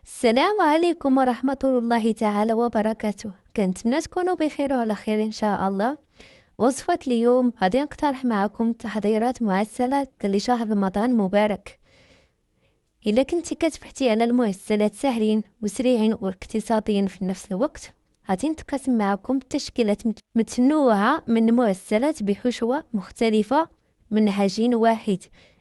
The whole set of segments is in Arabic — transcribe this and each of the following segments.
السلام عليكم ورحمة الله تعالى وبركاته. كنتمنى تكونوا بخير وعلى خير إن شاء الله. وصفة اليوم غادي نقترح معكم تحضيرات معسلة لشهر رمضان مبارك. إلا كنتي كتبحثي على المعسلات سهلين وسريعين واقتصاديين في نفس الوقت، غادي نتقاسم معكم تشكيلات متنوعة من المعسلات بحشوة مختلفة من عجين واحد،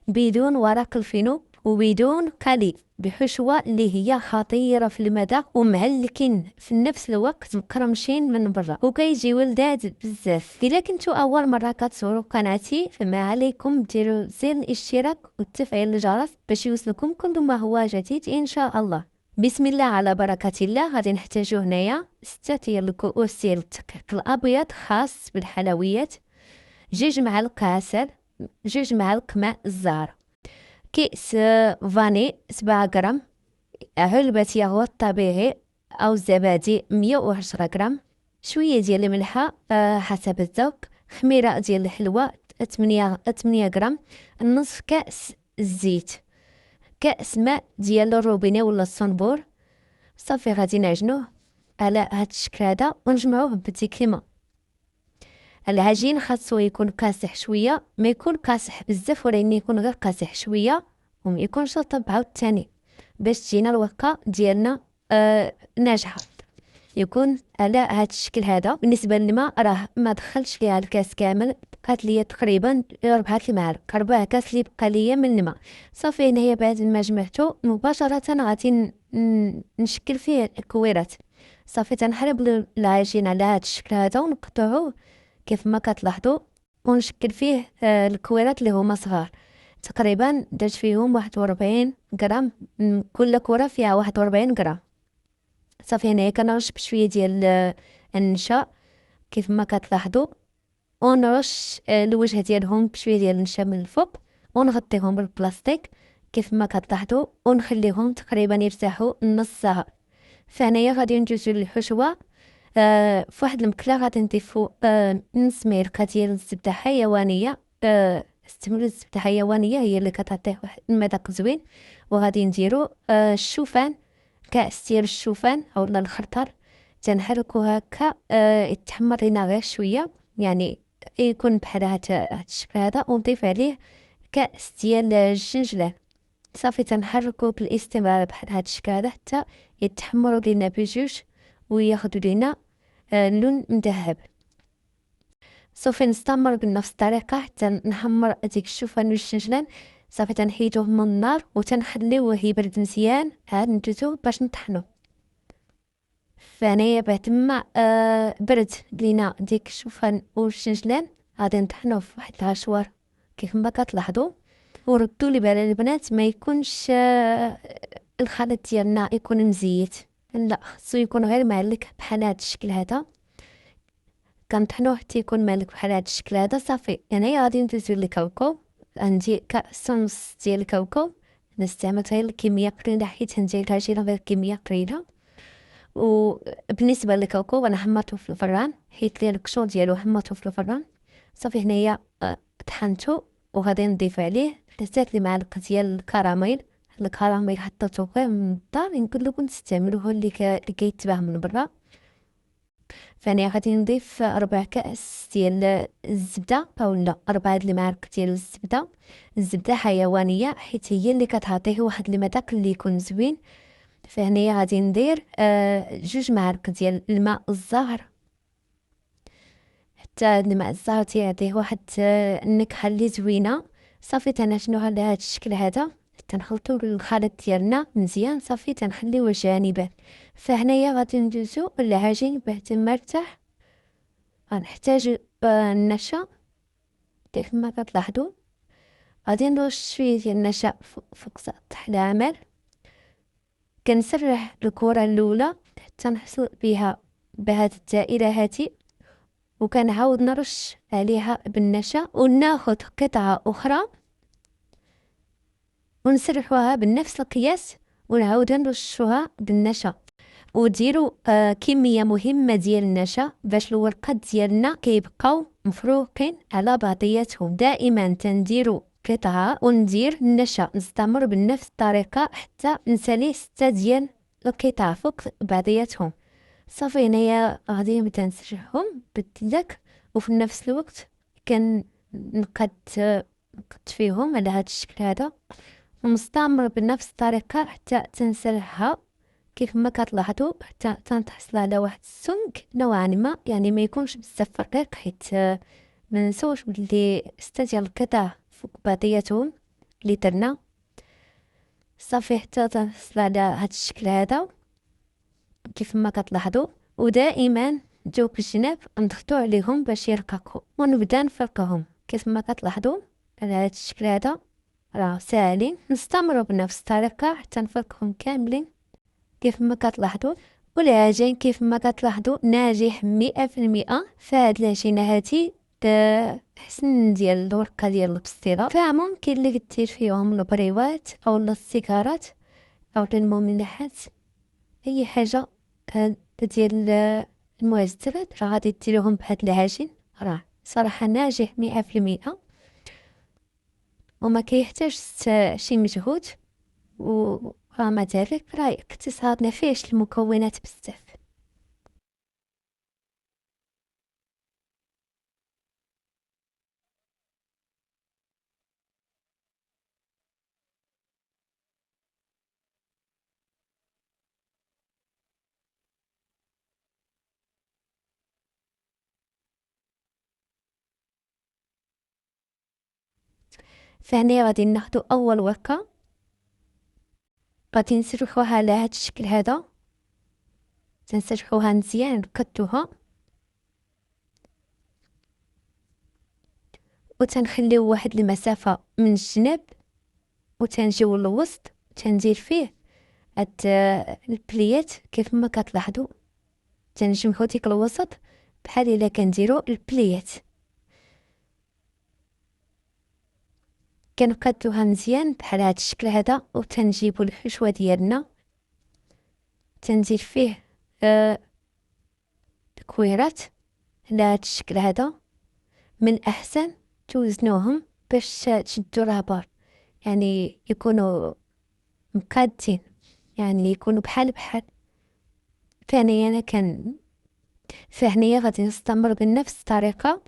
بدون ورق الفينو وبدون قلي، بحشوة اللي هي خطيرة في المذاق ومعلكين في نفس الوقت مقرمشين من برا وكيجيو لذاذ بزاف. الا كنتو اول مره كتزوروا قناتي فما عليكم ديروا زر الاشتراك وتفعيل الجرس باش يوصلكم كل ما هو جديد ان شاء الله. بسم الله على بركة الله. غادي نحتاجو هنايا 6 ديال الكؤوس ديال الدقيق الابيض خاص بالحلويات، 2 معالق عسل، 2 معالق ماء الزهر، كيس فاني 7 غرام، علبة ياغورت طبيعي أو الزبادي 110 غرام، شوية ديال الملحة حسب الذوق، خميرة ديال الحلوى 8 غرام، نصف كأس الزيت، كأس ماء ديال الروبيني ولا الصنبور. صافي غادي نعجنوه على هاد الشكل هذا ونجمعوه بالديكيما. العجين خاصو يكون كاسح شويه، ما يكون كاسح بزاف ولكن يكون غير كاسح شويه وما يكونش رطب عاوتاني باش تجينا الورقه ديالنا ناجحه. يكون على هاد الشكل هذا. بالنسبه للماء راه ما دخلتش ليها الكاس كامل، بقات ليا تقريبا 4 المعالق، 4 كاس اللي بقى ليا من الماء. صافي هنايا بعد ما جمعته مباشره غادي نشكل فيه الكويرات. صافي تنحرب العجين على هاد الشكل هذا ونقطعوه كيف ما كتلاحظوا ونشكل فيه الكويرات اللي هما صغار. تقريبا درت فيهم 41 غرام، كل كرة فيها 41 غرام. صافي هنايا كنرش بشويه ديال النشا كيف ما كتلاحظوا، ونرش الوجه ديالهم بشويه ديال النشا من الفوق، ونغطيهم بالبلاستيك كيف ما كتلاحظوا، ونخليهم تقريبا يرتاحوا نص ساعه. فهنايا غادي ندوزو للحشوه. فواحد المكله غادي نضيفو نص معلقه ديال الزبده حيوانيه. استعملوا الزبده حيوانيه، هي اللي كتعطيه واحد المذاق زوين. وغادي نديرو الشوفان، كاس ديال الشوفان اولا الخرطر، تنحركو هكا يتحمر لينا غير شويه، يعني يكون بحال هاد الشكل هذا. ونضيف عليه كاس ديال الجنجلان. صافي تنحركو بالاستمرار بحال هاد الشكل هذا حتى يتحمروا لينا بجوج وياخدوا لينا لون مذهب. صافي نستمر بنفس الطريقه حتى نحمر ديك الشوفان والجنجلان. صافي تنحيدوه من النار وتنخليوه يبرد مزيان، عاد ندوزو باش نطحنو. فانايا بعد ما برد لينا ديك الشوفان والجنجلان غادي نطحنوه في واحد العشوار كيف ما كتلاحظوا. وردوا لي بال البنات ما يكونش الخليط ديالنا يكون مزيت، لا، خصو يكون غير معلك بحال هاد الشكل هذا. كنطحنوه حتى يكون مالك بحال هاد الشكل هذا. صافي هنايا غادي ندوزو للكاوكاو. عندي كاس ونص ديال الكاوكاو، نستعمل غير الكميه قليله حيت ندير العجينه غير كميه قليله. وبالنسبه للكاوكاو انا حمرته في الفران حيت ليه القشور ديالو حمرته في الفران. صافي هنايا طحنته وغادي نضيف عليه 3 المعالق ديال الكراميل. الكراميل حطيته غير من الدار، نقول لكم تستعملوه اللي كيتباع من برا. فانا غادي نضيف 4 كاس ديال الزبده اولا 4 المعالق ديال الزبده. الزبده حيوانيه حيت هي اللي كتعطيه واحد المذاق اللي يكون زوين. فهنايا غادي ندير 2 معالق ديال الماء الزهر، حتى الماء الزهر تيعطيه واحد النكهه اللي زوينه. صافي تنعجنوها على هذا الشكل هذا، تنخلطوا الخليط ديالنا مزيان. صافي تنخليوه جانبا. فهنايا غادي ندوزو العجين بعد ما ارتاح. غنحتاج النشا كيف ما كتلاحظوا. غادي نرش شويه ديال النشا فوق سطح العمل. كنسرح الكره الاولى حتى نحصل بها بهاد الدائره هاتي، وكنعاود نرش عليها بالنشا وناخذ قطعه اخرى ونسرحوها بنفس القياس ونعاود نرشوها بالنشا. وديروا كميه مهمه ديال النشا باش الورقات ديالنا كيبقاو مفروقين على بعضياتهم. دائما تنديروا قطعه وندير النشا، نستمر بنفس الطريقه حتى نسالي 6 ديال لكي تعرفوا بعضياتهم. صافي هنايا غادي نبدا نسرحهم بالدك، وفي نفس الوقت نقد فيهم على هذا الشكل هذا، ومستمر بنفس الطريقة حتى تنسرحها كيف ما كتلاحظوا، حتى تنحصل على واحد السمك نوعا ما، يعني ما يكونش بزاف رقيق، حيت ما ننسوش بلي 6 ديال القطع فوق بعضياتهم اللي درنا. صافي حتى تنحصل على هذا الشكل هذا كيف ما كتلاحظوا، ودائما جوك الجناب نضغطو عليهم باش يرققوا، ونبدا نفركهم كيف ما كتلاحظوا على هذا الشكل هذا. راه ساهلين، نستمروا بنفس الطريقه حتى نفركهم كاملين كيف ما كتلاحظوا. والعجين كيف ما كتلاحظوا ناجح 100%. فهاد العجينه هادي حسن ديال الورقه ديال البسطيله، فممكن اللي دير فيهم البريوات او السيجارات او المملحات، اي حاجه ديال المعجنات راه غادي ديروهم بهاد العجين، راه صراحه ناجح 100%، وما كيحتاج شي مجهود، ومع ذلك راه اقتصادنا فيهش المكونات بزاف. فهنا غادي ناخدو اول ورقه، غادي نسرحوها على هاد الشكل هذا، تنسرحوها مزيان، نكتوها وتنخليو واحد المسافه من الجناب، وتنجيو للوسط تندير فيه هاد البليات كيف ما كتلاحظوا، تنجمعو ديك الوسط بحال الا كنديرو البليات، كنقادوها مزيان بحال هاد الشكل هذا، وتنجيبو الحشوه ديالنا تندير فيه الكويرات على هاد الشكل هذا. من الاحسن توزنوهم باش تشدو الهبار، يعني يكونوا مقادين، يعني يكونوا بحال. فهنايا فهنايا غادي نستمر بنفس الطريقه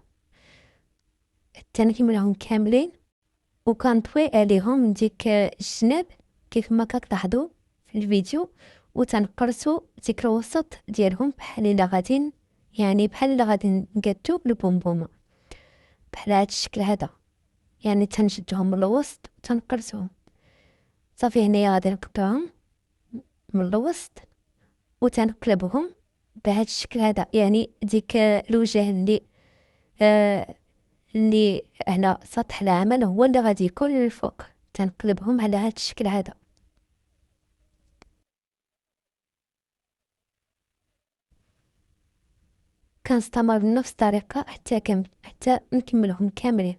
حتى نكملهم كاملين، وكنطوي عليهم ديك الجناب كيف ما كتلاحظوا في الفيديو، وتنقرصوا ديك الوسط ديالهم بحال الا غادي، يعني بحال الا غادي نقادو بالبومبومه بحال هاد الشكل هذا، يعني تنشدهم من الوسط وتنقرصوهم. صافي هنايا غادي نقطعهم من الوسط وتنقلبهم بهاد الشكل هذا، يعني ديك الوجه اللي هنا سطح العمل هو اللي غادي يكون للفوق، تنقلبهم على هاد الشكل هذا. كنستمر بنفس الطريقه حتى نكملهم كاملين.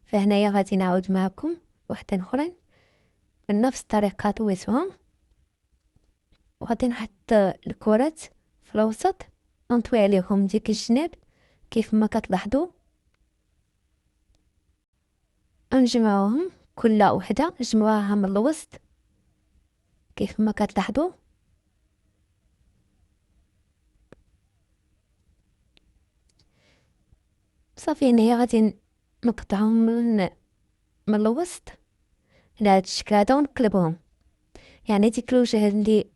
فهنايا غادي نعاود معكم وحده اخرين بنفس الطريقه، طويتهم وغادي نحط الكرات في الوسط ونطوي عليهم ديك الجناب كيف ما كتلاحظوا، نجمعوهم كل وحده نجمعوها من الوسط كيف ما كتلاحظوا. صافي هنايا غادي نقطعهم من الوسط على هاد الشكل هذا ونقلبهم، يعني ديك الوجه اللي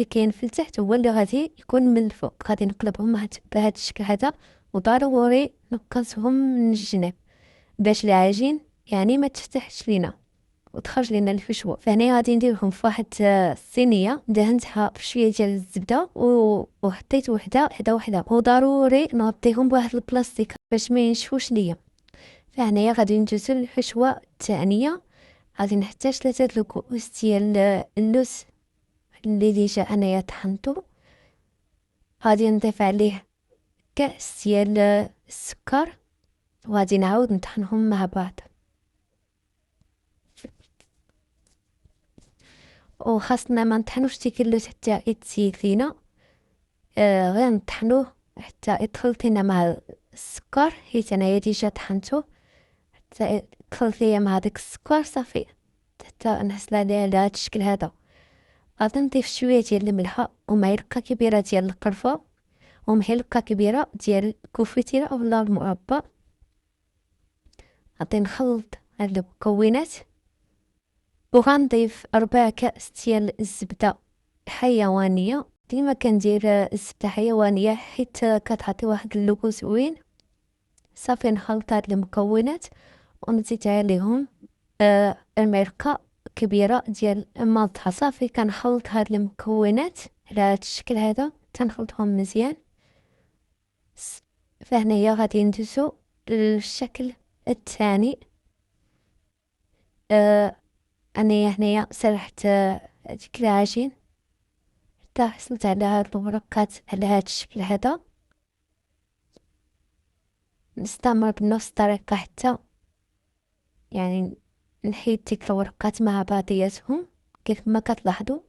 كاين في التحت هو اللي غادي يكون من الفوق، غادي نقلبهم بهذا الشكل هذا، وضروري نقصهم من الجناب باش العجين يعني ما تفتحش لينا وتخرج لينا الفشوه. فهنا غادي نديرهم في واحد الصينيه دهنتها بشويه ديال الزبده وحطيت وحده وحده، وضروري نغطيهم بواحد البلاستيك باش ما ينشفوش ليا. فهنايا غادي ندوزو للحشوه الثانيه، غادي نحتاج 3 الكؤوس ديال اللوز اللي جا انايا طحنتو، غادي نضيف عليه كأس ديال السكر، وغادي نعاود نطحنهم مع بعض. وخاصنا ما نطحنوش ديك اللوز حتى يتسيل فينا، غير نطحنوه حتى يدخل فينا مع السكر، حيت انايا ديجا طحنتو حتى يدخل فيا مع داك السكر. صافي حتى نحصل عليه على هاد الشكل هذا، غادي نضيف شويه ديال الملحه ومعلقه كبيره ديال القرفه ومعلقه كبيره ديال الكوفيتيره اولا المربى. غادي نخلط هاد المكونات وغنضيف 4 كأس ديال الزبده حيوانيه. ديما كندير الزبده حيوانيه حيت كتعطي واحد اللوغو زوين. صافي نخلط هاد المكونات ونزيد عليهم المعلقه كبيره ديال الملح. صافي كنخلط هاد المكونات على هاد الشكل هذا، تنخلطهم مزيان. فهنايا غادي ندوزو للشكل الثاني. انايا هنايا سرحت ديك العجين حتى حصلت على هاد الورقات على هاد الشكل هذا. نستمر بنفس الطريقه حتى يعني نحيد ديك الورقات مع بعضياتهم كيف ما كتلاحظوا.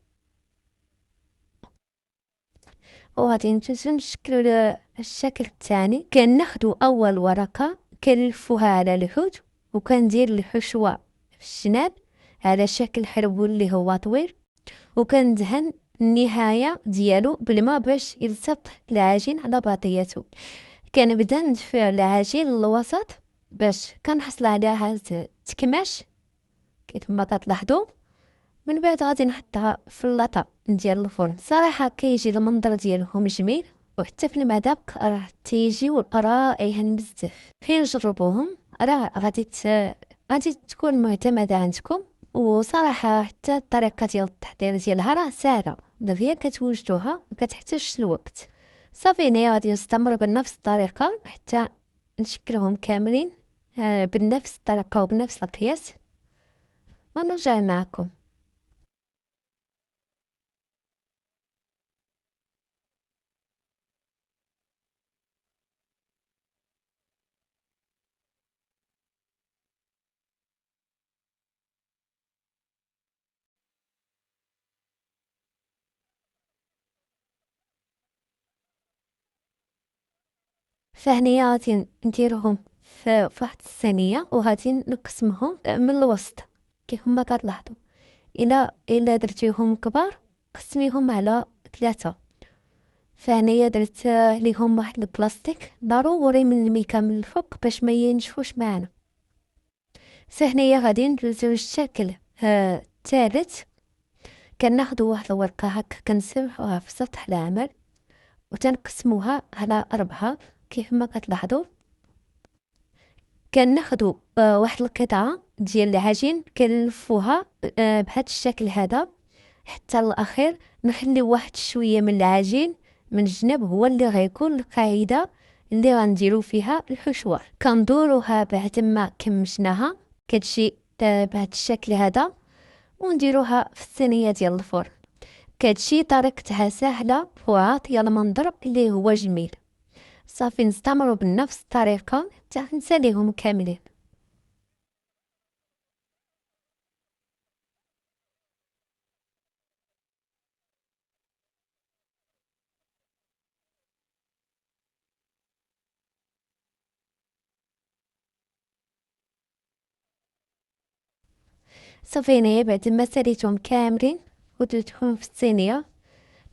وغادي ندوزو نشكلو الشكل الثاني. كناخدو اول ورقه كنلفوها على العود وكندير الحشوه في الجناب على شكل حلبون اللي هو طويل، وكندهن النهايه ديالو بالماء باش يلصق العجين على بعضياتو. كنبدا ندفع العجين للوسط باش كنحصل عليها تكماش كيف ما كتلاحظوا. من بعد غادي نحطها في اللاطه ديال الفرن. صراحه كيجي المنظر ديالهم جميل وحتى في المذاق راه تيجيو رائعين بزاف. فين جربوهم راه غادي تكون معتمده عندكم. وصراحه حتى الطريقه ديال التحضير ديالها راه سهله، دابا كتوجدوها وكتحتاجش الوقت. صافي هنايا غادي نستمر بنفس الطريقه حتى نشكلهم كاملين بنفس الطريقه وبنفس القياس ونرجع معكم. فهنايا غادي نديرهم في واحد الصينيه وغادي نقسمهم من الوسط كيف ما كتلاحظوا. الا درتيهم كبار قسميهم على 3. فهنايا درت ليهم واحد البلاستيك ضروري من الميكا من الفوق باش ما ينشفوش معنا. فهنايا غادي ندوزو للشكل الثالث. كناخدو واحد الورقه هكا كنسرحوها في سطح العمل وتنقسموها على 4 كيف ما كتلاحظوا. كناخدو واحد القطعه ديال العجين كنلفوها بهذا الشكل هذا حتى الاخير. نخليو واحد شويه من العجين من الجناب هو اللي غيكون القاعده اللي غنديرو فيها الحشوه. كندوروها بعد ما كمشناها كتجي بهذا الشكل هذا ونديروها في الصينيه ديال الفرن. كتجي طريقتها سهله وعاطيه المنظر اللي هو جميل. صافي نستمروا بنفس الطريقه حتى نساليهم كاملين. صافي هنايا بعد ما ساليتهم كاملين ودرتهم في الصينيه،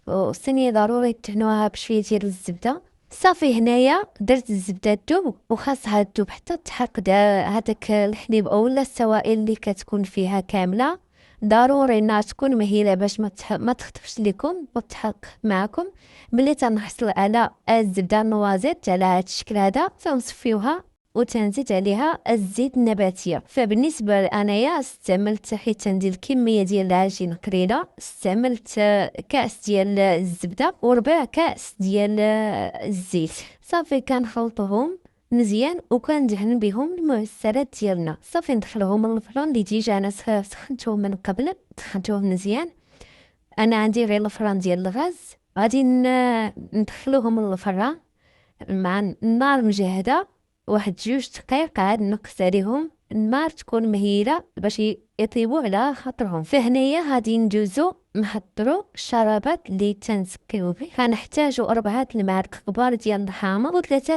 والصينيه ضروري تدهنوها بشويه ديال الزبده. صافي هنايا درت الزبده تذوب وخاصها تذوب حتى تحرق هذاك الحليب اولا السوائل اللي كتكون فيها كامله. ضروري انها تكون مهيله باش ما تخطفش لكم وتحرق معكم. ملي تنحصل على الزبده النوازيت على هذا الشكل هذا تنصفيوها وتنزيد عليها الزيت النباتيه. فبالنسبه انايا استعملت حيت تندير الكميه ديال العجين قليله، استعملت كاس ديال الزبده وربع كاس ديال الزيت. صافي كنخلطوهم مزيان وكندهن بهم المعسلات ديالنا. صافي ندخلوهم للفران اللي ديجا انا سخنتوه من قبل، سخنتوه مزيان. انا عندي غير الفران ديال الغاز. غادي ندخلوهم للفران مع النار مجهده واحد 2 دقائق. عاد نقص عليهم النار تكون مهيله باش يطيبوا على خاطرهم. فهنايا غادي ندوزو نحضروا الشرابات اللي تنسقيو به. غنحتاجوا 4 المعالق كبار ديال الحامض و3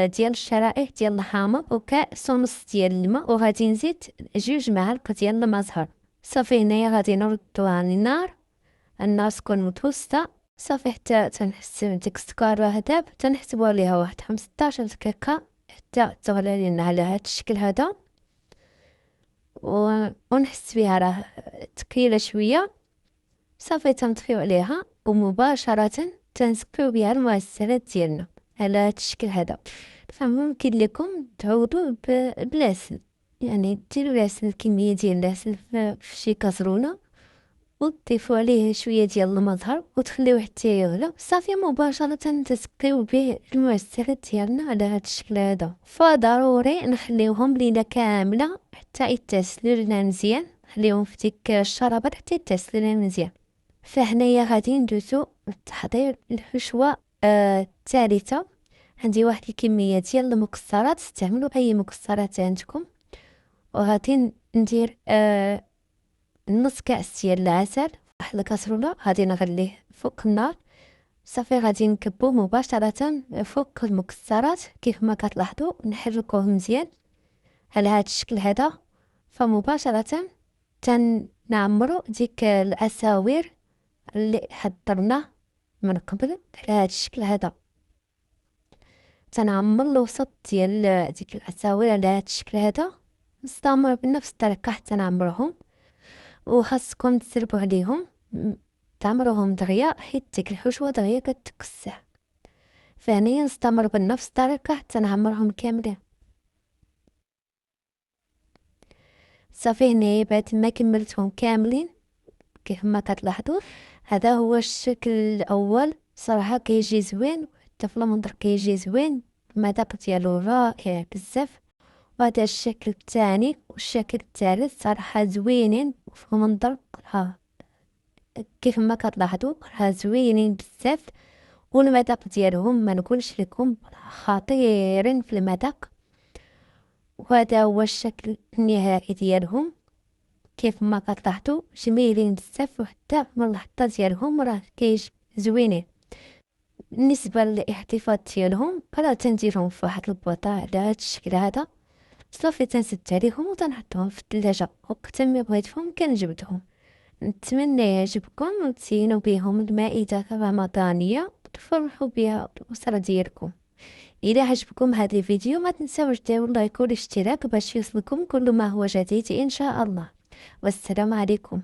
ديال الشرائح ديال الحامض وكاس ونص ديال الماء، وغادي نزيد 2 معالق ديال المزهر. صافي هنايا غادي نردو على النار النار تكون متوسطة. صافي حتى تنحس ديك السكر هذا تنحسبو عليها واحد 15 دقيقة حتى تغلى لينا على هاد الشكل هذا، ونحس بها راه ثقيلة شوية. صافي تنطفيو عليها ومباشرة تنسكيو بها المعسلات ديالنا على هاد الشكل هذا. فممكن لكم تعوضوا بالعسل، يعني ديروا العسل كمية ديال العسل في شي كاسرونة وتضيفوا عليه شويه ديال المزهر وتخليوه حتى يغلى. صافي مباشره تسقيو به المعسلات ديالنا على هذا الشكل هذا. فضروري نخليوهم ليله كامله حتى يتسلوا لنا مزيان، نخليوهم في ديك الشربات حتى يتسلوا لنا مزيان. فهنايا غادي ندوزو لتحضير الحشوه الثالثه. عندي واحد الكميه ديال المكسرات، استعملوا اي مكسرات عندكم، وغادي ندير نص كاس ديال العسل واحد الكاسرونه، غادي نغليه فوق النار. صافي غادي نكبوه مباشره فوق المكسرات كيف ما كتلاحظوا، نحركوه مزيان على هذا الشكل هذا. فمباشره تنعمروا ديك العساوير اللي حضرناه من قبل على هذا الشكل هذا. تنعمر الوسط ديال ديك العساوير على هذا الشكل هذا، نستمر بنفس الطريقه حتى نعمرهم. وخاصكم تسربوا عليهم تعمروهم دغيا حيت ديك الحشوه دغيا كتكسح. فهنايا نستمر بنفس الطريقه حتى نعمرهم كاملين. صافي هنايا بعد ما كملتهم كاملين كيف ما كتلاحظوا، هذا هو الشكل الاول. صراحه كيجي زوين حتى في المنظر كيجي زوين، المذاق ديالو رائع بزاف. وهذا الشكل الثاني والشكل الثالث صراحه زوينين في المنظر، كيف ما كتلاحظوا راه زوينين بزاف. والمذاق ديالهم ما نقولش لكم خطيرين في المذاق. وهذا هو الشكل النهائي ديالهم، كيف ما كتلاحظوا جميلين بزاف، وحتى من اللحظه ديالهم راه كيجي زوينين. بالنسبه للاحتفاظ ديالهم راه تنديرهم في واحد البوطه على هذا الشكل هذا. صافي تنسد عليهم وتنحطهم في الثلاجه، وقت ما بغيتهم كنجبدهم. نتمنى يعجبكم وتزينوا بهم المائدة الرمضانية وتفرحوا بها الأسرة ديالكم. إذا عجبكم هذا الفيديو ما تنساوش ديروا لايك والاشتراك باش يوصلكم كل ما هو جديد إن شاء الله. والسلام عليكم.